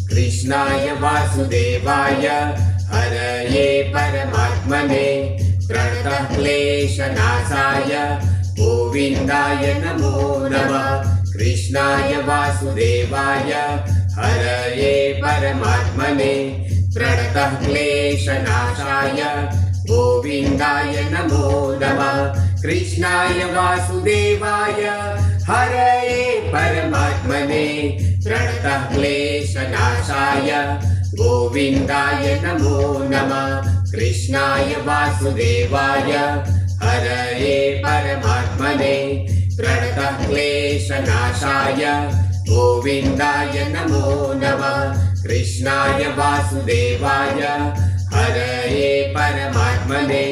कृष्णाय वासुदेवाय हरये परमात्मने प्रणतः क्लेशनाशाय गोविन्दाय नमो नमः। कृष्णाय वासुदेवाय हरये परमात्मने प्रणतः क्लेशनाशाय गोविन्दाय नमो नमः। कृष्णाय वासुदेवाय हरये परमात्मने प्रणतः क्लेशनाशाय गोविन्दाय नमो नमः। कृष्णाय वासुदेवाय हरये परमात्मने प्रणतः क्लेशनाशाय गोविन्दाय नमो नमः। कृष्णाय वासुदेवाय हरये परमात्मने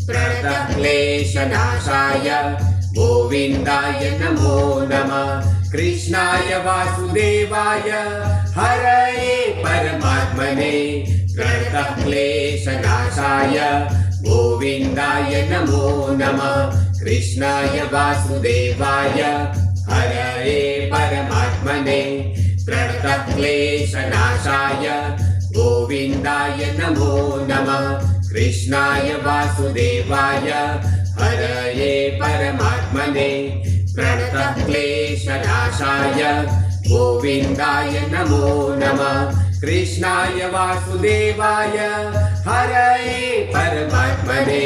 प्रणतः क्लेशनाशाय गोविन्दाय नमो नमः। कृष्णाय वासुदेवाय हरये परमात्मने प्रणतः क्लेशनाशाय गोविन्दाय नमो नमः। कृष्णाय वासुदेवाय हरये परमात्मने प्रणतः क्लेशनाशाय गोविन्दाय नमो नमः। कृष्णाय वासुदेवाय हरये परमात्मने प्रणतः क्लेशनाशाय गोविन्दाय नमो नमः। कृष्णाय वासुदेवाय हरये परमात्मने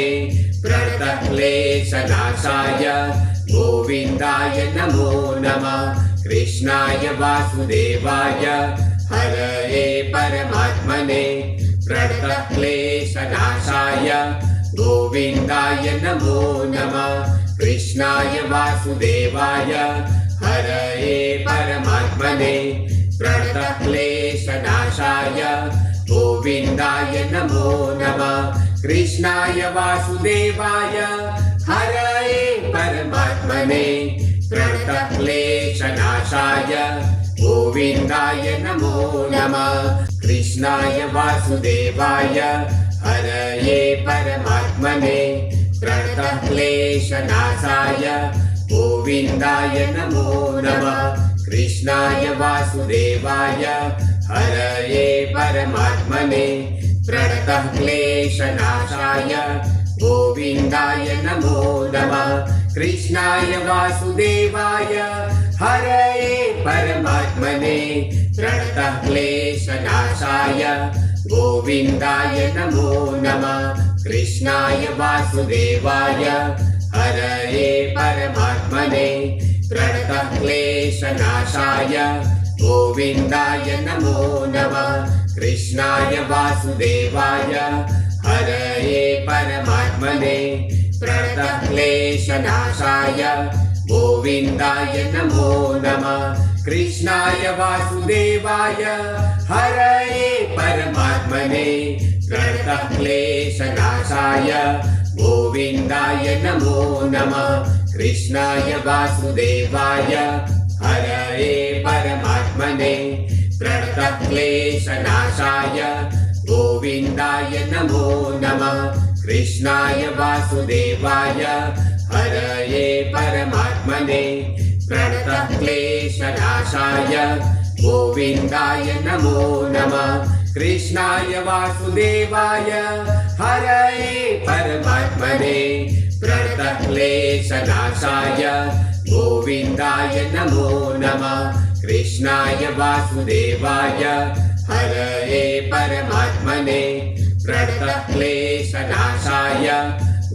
प्रणतः क्लेशनाशाय गोविन्दाय नमो नमः। कृष्णाय वासुदेवाय हरये परमात्मने प्रणतः क्लेशनाशाय गोविन्दाय नमो नमः। कृष्णाय वासुदेवाय हरये परमात्मने प्रणतः क्लेशनाशाय गोविन्दाय नमो नमः। कृष्णाय वासुदेवाय हरये परमात्मने प्रणतः क्लेशनाशाय गोविन्दाय नमो नमः। कृष्णाय वासुदेवाय हरये परमात्मने प्रणतः क्लेशनाशाय गोविन्दाय नमो नमः। कृष्णाय वासुदेवाय हरये परमात्मने प्रणतः क्लेशनाशाय गोविन्दाय नमो नमः। कृष्णाय वासुदेवाय हरये परमात्मने प्रणतः क्लेशनाशाय गोविन्दाय नमो नमः। कृष्णाय वासुदेवाय हरये परमात्मने प्रणतः क्लेशनाशाय गोविन्दाय नमो नमः। कृष्णाय वासुदेवाय हरये परमात्मने प्रणतः क्लेशनाशाय गोविन्दाय नमो नमः। कृष्णाय वासुदेवाय हरये परमात्मने प्रणतः क्लेशनाशाय गोविन्दाय नमो नमः। कृष्णाय वासुदेवाय हरये परमात्मने प्रणतः क्लेशनाशाय गोविन्दाय नमो नमः। कृष्णाय वासुदेवाय हरये परमात्मने प्रणतः क्लेशनाशाय गोविन्दाय नमो नमः। कृष्णाय वासुदेवाय हरये परमात्मने प्रणतः क्लेशनाशाय गोविन्दाय नमो नमः। कृष्णाय वासुदेवाय हरये परमात्मने प्रणतः क्लेशनाशाय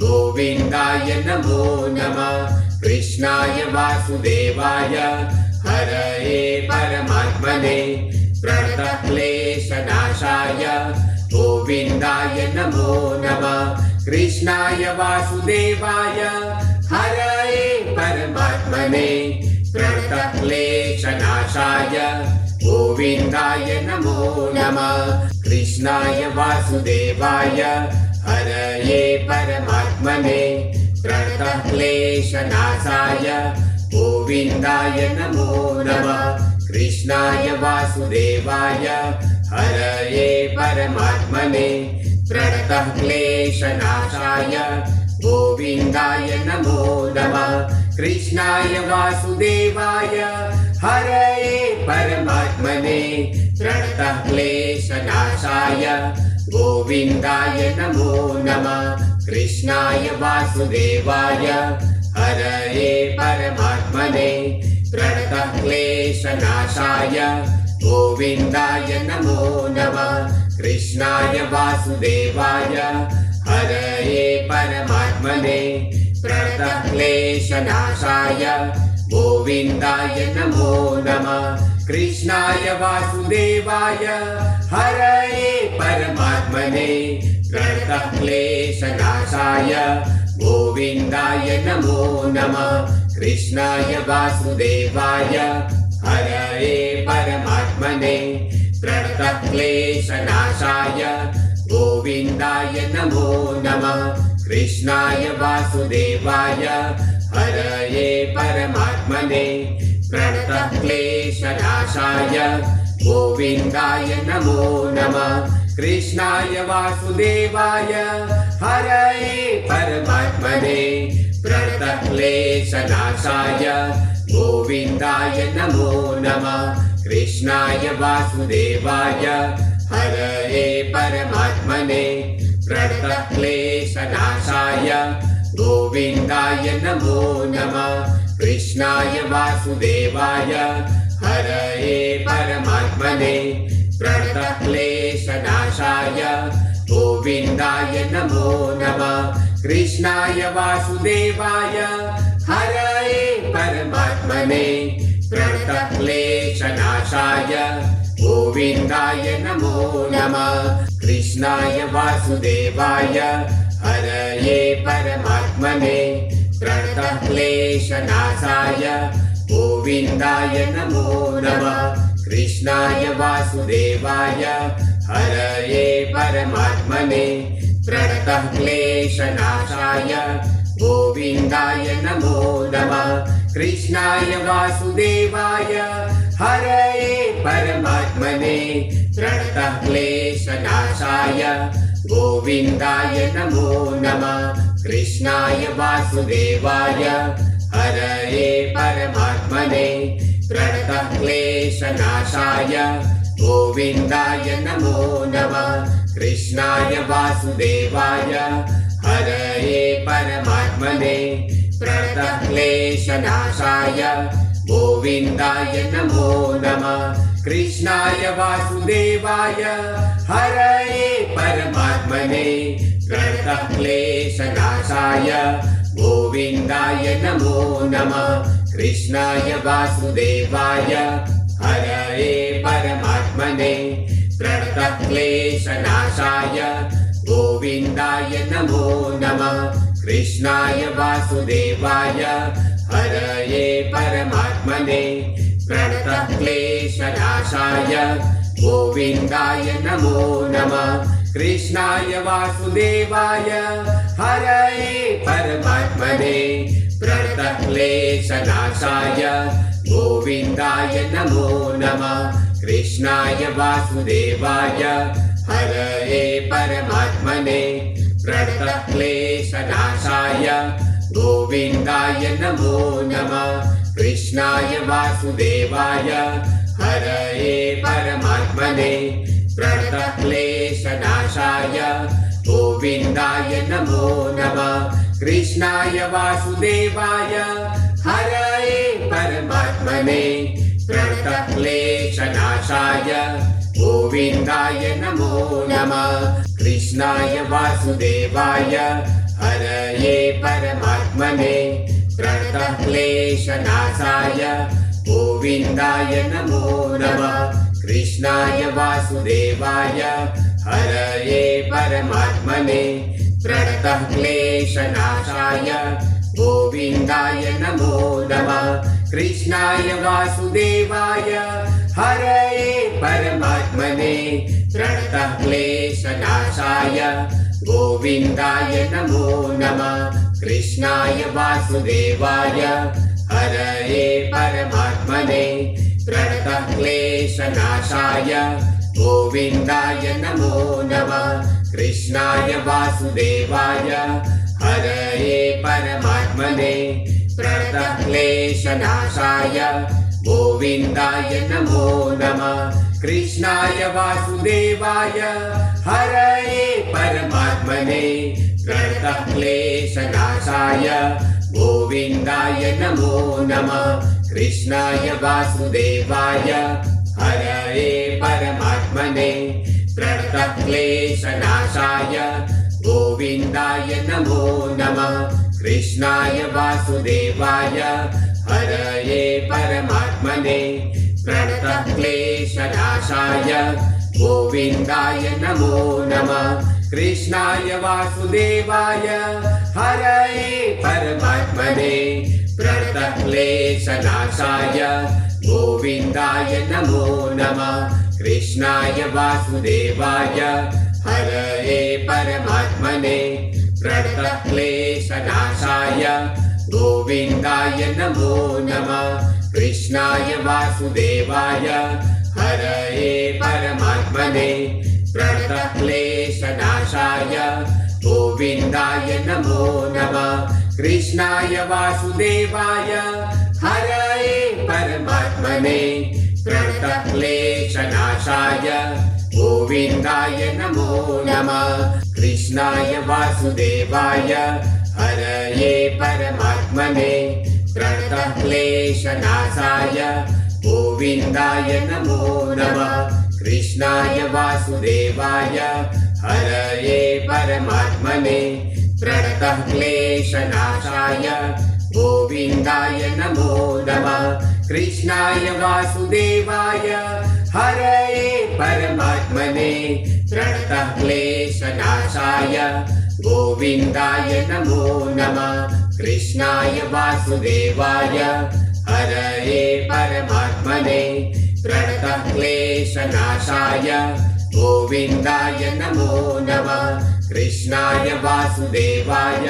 गोविन्दाय नमो नमः। कृष्णाय वासुदेवाय हरये परमात्मने प्रणतः क्लेशनाशाय गोविन्दाय नमो नमः। कृष्णाय वासुदेवाय हरये परमात्मने प्रणतः क्लेशनाशाय गोविन्दाय नमो नमः। कृष्णाय वासुदेवाय हरये परमात्मने प्रणतः क्लेशनाशाय गोविन्दाय नमो नमः। कृष्णाय वासुदेवाय हरये परमात्मने प्रणतः क्लेशनाशाय गोविन्दाय नमो नमः। कृष्णाय वासुदेवाय हरये परमात्मने प्रणतः क्लेशनाशाय गोविन्दाय नमो नमः कृष्णाय वासुदेवाय हरये परमात्मने प्रणतः क्लेशनाशाय गोविन्दाय नमो नमः कृष्णाय वासुदेवाय हरये परमात्मने प्रणतः क्लेशनाशाय गोविन्दाय नमो नमः कृष्णाय वासुदेवाय हरये परमात्मने प्रणतः क्लेशनाशाय गोविन्दाय नमो नमः कृष्णाय वासुदेवाय हरये परमात्मने प्रणतः क्लेशनाशाय गोविन्दाय नमो नमः कृष्णाय वासुदेवाय हरये परमात्मने प्रणतः क्लेशनाशाय गोविन्दाय नमो नमः कृष्णाय वासुदेवाय हरये परमात्मने प्रणतः क्लेशनाशाय गोविन्दाय नमो नमः कृष्णाय वासुदेवाय हरये परमात्मने प्रणतः क्लेशनाशाय गोविन्दाय नमो नमः कृष्णाय वासुदेवाय हरये परमात्मने प्रणतः क्लेशनाशाय गोविन्दाय नमो नमः कृष्णाय वासुदेवाय हरये परमात्मने प्रणतः क्लेशनाशाय गोविन्दाय नमो नमः कृष्णाय वासुदेवाय हरये परमात्मने प्रणतः क्लेशनाशाय गोविन्दाय नमो नमः कृष्णाय वासुदेवाय हरये परमात्मने प्रणतः क्लेशनाशाय गोविन्दाय नमो नमः कृष्णाय वासुदेवाय हरये परमात्मने प्रणतः क्लेशनाशाय गोविन्दाय नमो नमः कृष्णाय वासुदेवाय हरये परमात्मने प्रणतः क्लेशनाशाय गोविन्दाय नमो नमः कृष्णाय वासुदेवाय हरये परमात्मने प्रणतः क्लेशनाशाय गोविन्दाय नमो नमः कृष्णाय वासुदेवाय हरये परमात्मने प्रणतः क्लेशनाशाय गोविन्दाय नमो नमः कृष्णाय वासुदेवाय हरये परमात्मने प्रणतः क्लेशनाशाय गोविन्दाय नमो नमः कृष्णाय वासुदेवाय हरये परमात्मने प्रणतः क्लेशनाशाय गोविन्दाय नमो नमः कृष्णाय वासुदेवाय हरये परमात्मने प्रणतः क्लेशनाशाय गोविन्दाय नमो नमः कृष्णाय वासुदेवाय हरये परमात्मने प्रणतः क्लेशनाशाय गोविन्दाय नमो नमः कृष्णाय वासुदेवाय हरये परमात्मने प्रणतः क्लेशनाशाय गोविन्दाय नमो नमः कृष्णाय वासुदेवाय हरये परमात्मने प्रणतः क्लेशनाशाय गोविन्दाय नमो नमः कृष्णाय वासुदेवाय हरये परमात्मने प्रणतः क्लेशनाशाय गोविन्दाय नमो नमः कृष्णाय वासुदेवाय हरये परमात्मने प्रणतः क्लेशनाशाय गोविन्दाय नमो नमः कृष्णाय वासुदेवाय हरये परमात्मने प्रणतः क्लेशनाशाय गोविन्दाय नमो नमः कृष्णाय वासुदेवाय हरये परमात्मने प्रणतः क्लेशनाशाय गोविन्दाय नमो नमः कृष्णाय वासुदेवाय हरये परमात्मने प्रणतः क्लेशनाशाय गोविन्दाय नमो नमः। कृष्णाय वासुदेवाय हरये परमात्मने प्रणतः क्लेशनाशाय गोविन्दाय नमो नमः। कृष्णाय वासुदेवाय हरये परमात्मने प्रणतः क्लेशनाशाय गोविन्दाय नमो नमः। कृष्णाय वासुदेवाय हरये परमात्मने प्रणतः क्लेशनाशाय गोविन्दाय नमो नमः। कृष्णाय वासुदेवाय हरये परमात्मने प्रणतः क्लेशनाशाय गोविन्दाय नमो नमः। कृष्णाय वासुदेवाय हरये परमात्मने प्रणतः क्लेशनाशाय गोविन्दाय नमो नमः। कृष्णाय वासुदेवाय हरये परमात्मने प्रणतः क्लेशनाशाय गोविन्दाय नमो नमः। कृष्णाय वासुदेवाय हरये परमात्मने प्रणतः क्लेशनाशाय गोविन्दाय नमो नमः। कृष्णाय वासुदेवाय हरये परमात्मने प्रणतः क्लेशनाशाय गोविन्दाय नमो नमः। कृष्णाय वासुदेवाय हरये परमात्मने प्रणतः क्लेशनाशाय गोविन्दाय नमो नमः। कृष्णाय वासुदेवाय हरये परमात्मने प्रणतः क्लेशनाशाय गोविन्दाय नमो नमः। कृष्णाय वासुदेवाय हरये परमात्मने प्रणतः क्लेशनाशाय गोविन्दाय नमो नमः। कृष्णाय वासुदेवाय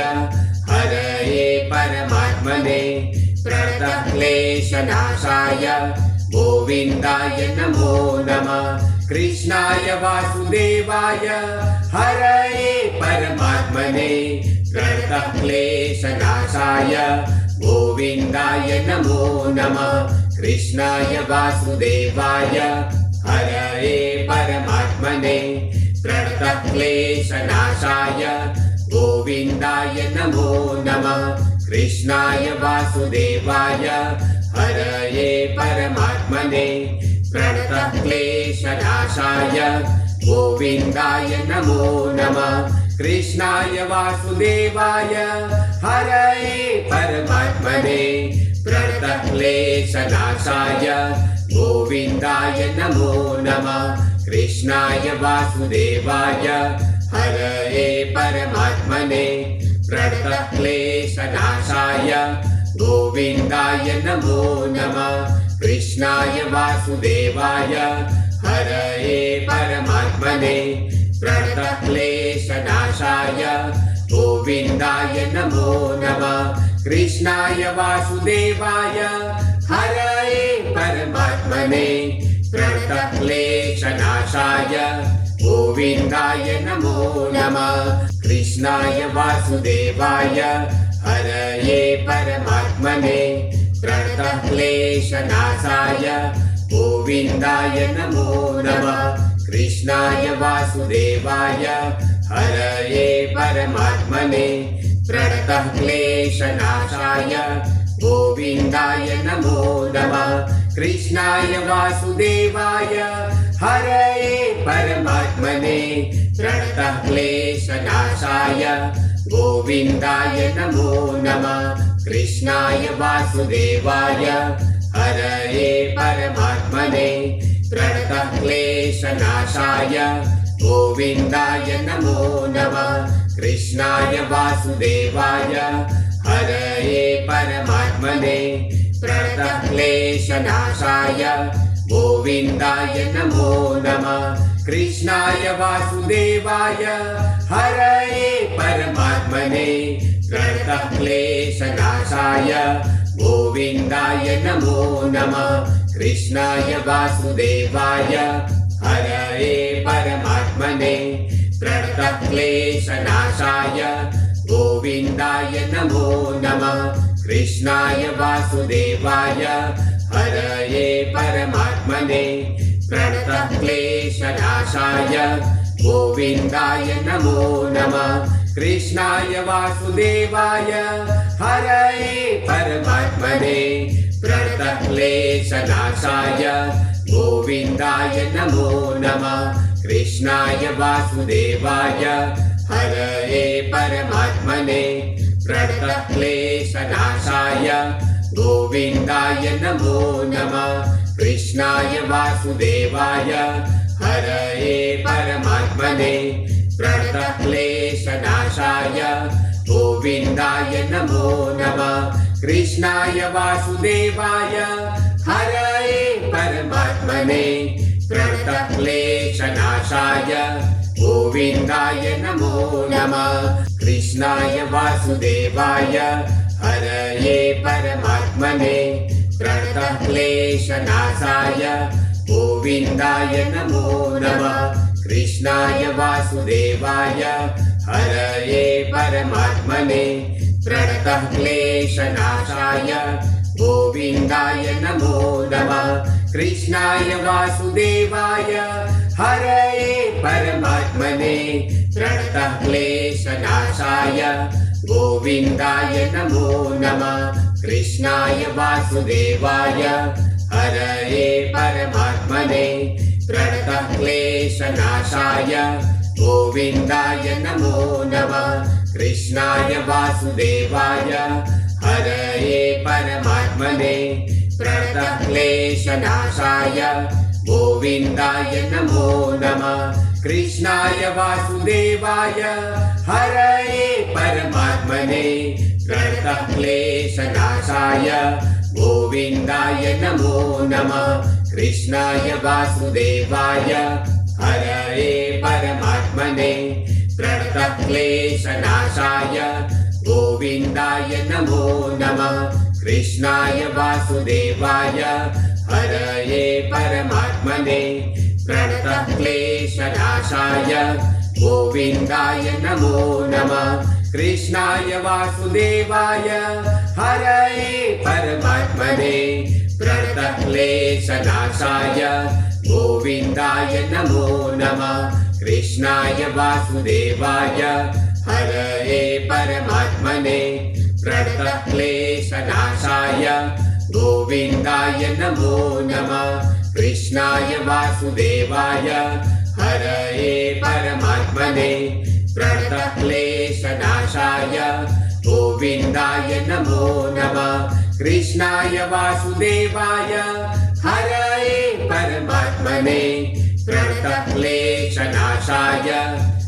हरये परमात्मने प्रणतः क्लेशनाशाय गोविन्दाय नमो नमः। कृष्णाय वासुदेवाय हरये परमात्मने प्रणतः क्लेशनाशाय गोविन्दाय नमो नमः। कृष्णाय वासुदेवाय हरये परमात्मने प्रणतः क्लेशनाशाय गोविन्दाय नमो नमः। कृष्णाय वासुदेवाय हरये परमात्मने प्रणतः क्लेशनाशाय गोविन्दाय नमो नमः। कृष्णाय वासुदेवाय हरये परमात्मने प्रणतः क्लेशनाशाय गोविन्दाय नमो नमः। कृष्णाय वासुदेवाय हरये परमात्मने प्रणतः क्लेशनाशाय गोविन्दाय नमो नमः। कृष्णाय वासुदेवाय हरये परमात्मने प्रणतः क्लेशनाशाय गोविन्दाय नमो नमः। कृष्णाय वासुदेवाय हरये परमात्मने प्रणतः क्लेशनाशाय गोविन्दाय नमो नमः। कृष्णाय वासुदेवाय हरये परमात्मने प्रणतः क्लेशनाशाय गोविन्दाय नमो नमः। कृष्णाय वासुदेवाय हरये परमात्मने प्रणतः क्लेशनाशाय गोविन्दाय नमो नमः। कृष्णाय वासुदेवाय हरये परमात्मने प्रणतः क्लेशनाशाय गोविन्दाय नमो नमः। कृष्णाय वासुदेवाय हरये परमात्मने प्रणतः क्लेशनाशाय गोविन्दाय नमो नमः। कृष्णाय वासुदेवाय हरये परमात्मने प्रणतः क्लेशनाशाय गोविन्दाय नमो नमः। कृष्णाय वासुदेवाय हरये परमात्मने प्रणतः क्लेशनाशाय गोविन्दाय नमो नमः। कृष्णाय वासुदेवाय हरये परमात्मने प्रणतः क्लेशनाशाय गोविन्दाय नमो नमः। कृष्णाय वासुदेवाय हरये परमात्मने प्रणतक्लेशनाशाय गोविन्दाय नमो नमः कृष्णाय वासुदेवाय हरये परमात्मने प्रणतक्लेशनाशाय गोविन्दाय नमो नमः कृष्णाय वासुदेवाय हरये परमात्मने प्रणतक्लेशनाशाय गोविन्दाय नमो नमः कृष्णाय वासुदेवाय हरये परमात्मने प्रणतक्लेशनाशाय गोविन्दाय नमो नमः कृष्णाय वासुदेवाय हरये परमात्मने प्रणतक्लेशनाशाय गोविन्दाय नमो नमः कृष्णाय वासुदेवाय हरये परमात्मने प्रणतक्लेशनाशाय गोविन्दाय नमो नमः कृष्णाय वासुदेवाय हरये परमात्मने प्रणतक्लेशनाशाय गोविन्दाय नमो नमः कृष्णाय वासुदेवाय हरये परमात्मने प्रणतक्लेशनाशाय गोविन्दाय नमो नमः कृष्णाय वासुदेवाय हरये परमात्मने प्रणतक्लेशनाशाय गोविन्दाय नमो नमः कृष्णाय वासुदेवाय हरये परमात्मने प्रणतक्लेशनाशाय गोविन्दाय नमो नमः कृष्णाय वासुदेवाय हरये परमात्मने प्रणतक्लेशनाशाय गोविन्दाय नमो नमः कृष्णाय वासुदेवाय हरये परमात्मने प्रणतक्लेशनाशाय गोविन्दाय नमो नमः कृष्णाय वासुदेवाय हरये परमात्मने प्रणतक्लेशनाशाय गोविन्दाय नमो नमः कृष्णाय वासुदेवाय हरये परमात्मने प्रणतक्लेशनाशाय गोविन्दाय नमो नमः कृष्णाय वासुदेवाय हरये परमात्मने प्रणतक्लेशनाशाय गोविन्दाय नमो नमः कृष्णाय वासुदेवाय हरये परमात्मने प्रणतक्लेशनाशाय गोविन्दाय नमो नमः कृष्णाय वासुदेवाय हरये परमात्मने प्रणतक्लेशनाशाय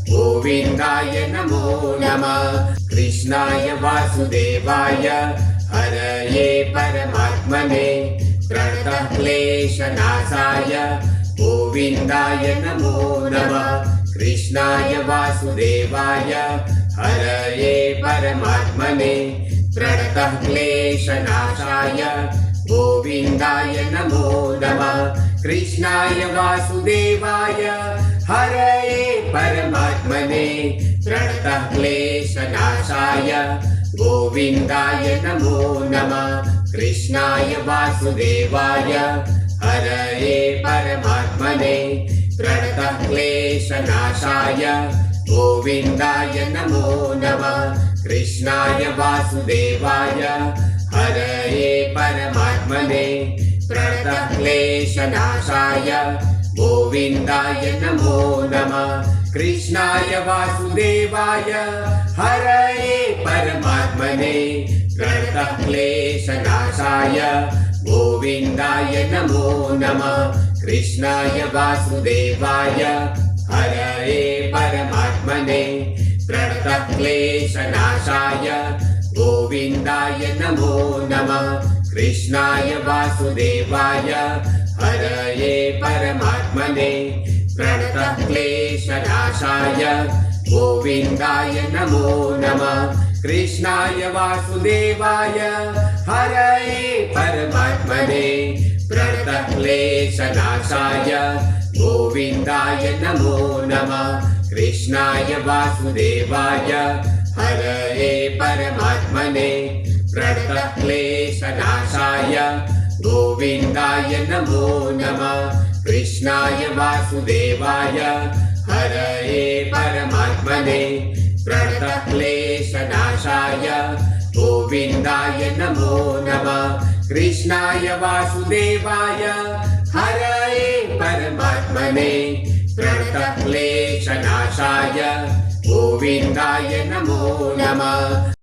गोविन्दाय नमो नमः कृष्णाय वासुदेवाय हरये परमात्मने प्रणतक्लेशनाशाय गोविन्दाय नमो नमः कृष्णाय वासुदेवाय हरये परमात्मने प्रणतक्लेशनाशाय गोविन्दाय नमो नमः कृष्णाय वासुदेवाय हरये परमात्मने प्रणतक्लेशनाशाय गोविन्दाय नमो नमः कृष्णाय वासुदेवाय हरये परमात्मने प्रणतक्लेशनाशाय गोविन्दाय नमो नमः कृष्णाय वासुदेवाय हरये परमात्मने प्रणतक्लेशनाशाय गोविन्दाय नमो नमः कृष्णाय वासुदेवाय हरये परमात्मने प्रणतक्लेशनाशाय गोविन्दाय नमो नमः कृष्णाय वासुदेवाय हरये परमात्मने प्रणतक्लेशनाशाय गोविन्दाय नमो नमः कृष्णाय वासुदेवाय हरये परमात्मने प्रणतक्लेशनाशाय गोविन्दाय नमो नमः कृष्णाय वासुदेवाय हरये परमात्मने प्रणतक्लेशनाशाय गोविन्दाय नमो नमः कृष्णाय वासुदेवाय हरये परमात्मने प्रणतः क्लेशनाशाय गोविन्दाय नमो नमः कृष्णाय वासुदेवाय हरये परमात्मने प्रणतः क्लेशनाशाय गोविन्दाय नमो नमः कृष्णाय वासुदेवाय हरये परमात्मने प्रणतः क्लेशनाशाय गोविन्दाय नमो नमः।